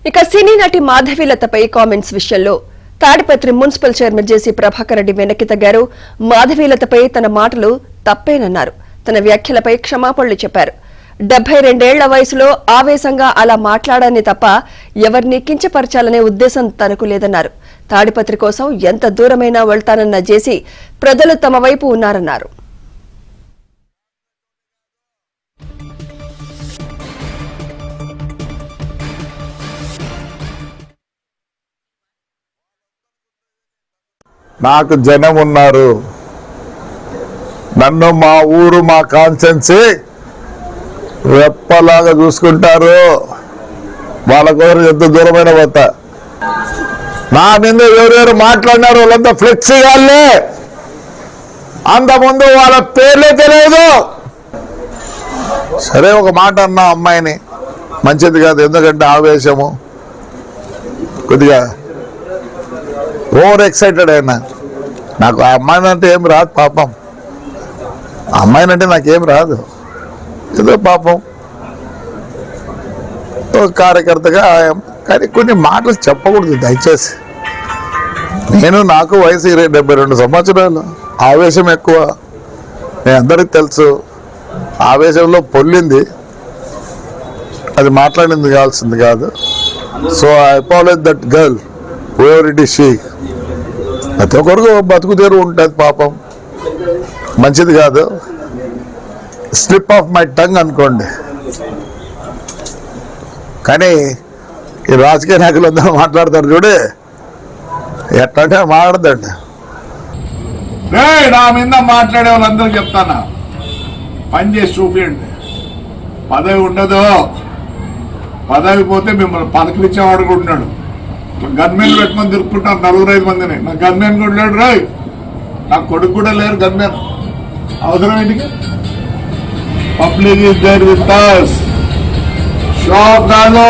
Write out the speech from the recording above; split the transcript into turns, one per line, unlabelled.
ఇక సినీ నటి మాధవీలతపై కామెంట్స్ విషయంలో తాడిపత్రి మున్సిపల్ చైర్మన్ జేసీ ప్రభాకర్ రెడ్డి వెనక్కి తగ్గారు. మాధవీలతపై తన మాటలు తప్పేనన్నారు. తన వ్యాఖ్యలపై క్షమాపణలు చెప్పారు. 72 ఏళ్ల వయసులో ఆవేశంగా అలా మాట్లాడాన్ని తప్ప ఎవరిని కించపరచాలనే ఉద్దేశం తనకు లేదన్నారు. తాడిపత్రి కోసం ఎంత దూరమైనా వెళ్తానన్న జేసీ ప్రజలు తమ వైపు ఉన్నారన్నారు.
నాకు జనం ఉన్నారు. నన్ను మా ఊరు మా కాన్స్టెన్సీ రెప్పలాగా చూసుకుంటారు. వాళ్ళ కోసం ఎంత దూరమైన పోతా. నా మీద ఎవరెవరు మాట్లాడినారు వాళ్ళంతా ఫ్లెక్సీ వాళ్ళే. అంతకుముందు వాళ్ళ పేర్లే తెలియదు. సరే ఒక మాట అన్నా అమ్మాయిని మంచిది కాదు, ఎందుకంటే ఆవేశము కొద్దిగా ఓవర్ ఎక్సైటెడ్ అయినా. నాకు ఆ అమ్మాయిని అంటే ఏం రాదు పాపం. అమ్మాయిని అంటే నాకేం రాదు, ఏదో పాపం ఒక కార్యకర్తగా. కానీ కొన్ని మాటలు చెప్పకూడదు దయచేసి. నాకు వయసు 72 సంవత్సరాలు. ఆవేశం ఎక్కువ, నేను అందరికి తెలుసు. ఆవేశంలో పొల్లింది, అది మాట్లాడింది కావాల్సింది కాదు. So I apologise that girl whoever it is she. ప్రతి ఒక్కరికి బతుకు తెరు ఉంటుంది పాపం, మంచిది కాదు. స్లిప్ ఆఫ్ మై టంగ్ అనుకోండి. కానీ ఈ రాజకీయ నాయకులు అందరూ మాట్లాడతారు చూడే, ఎట్లంటే మాట్లాడదండి.
నా మీద మాట్లాడే వాళ్ళందరూ చెప్తానా, పని చేసి చూపించండి. పదవి ఉండదు, పదవి పోతే మిమ్మల్ని పలకరించేవాడు కూడా ఉన్నాడు. గన్మెన్ పెట్టుకొని తిరుక్కుంటాను 4-5 మందిని. నా గన్మెన్ కూడా లేడు రాయ్, నా కొడుకు కూడా లేరు గన్మెన్. అవసరం ఏంటి? Public is there with us. Show off కాదు.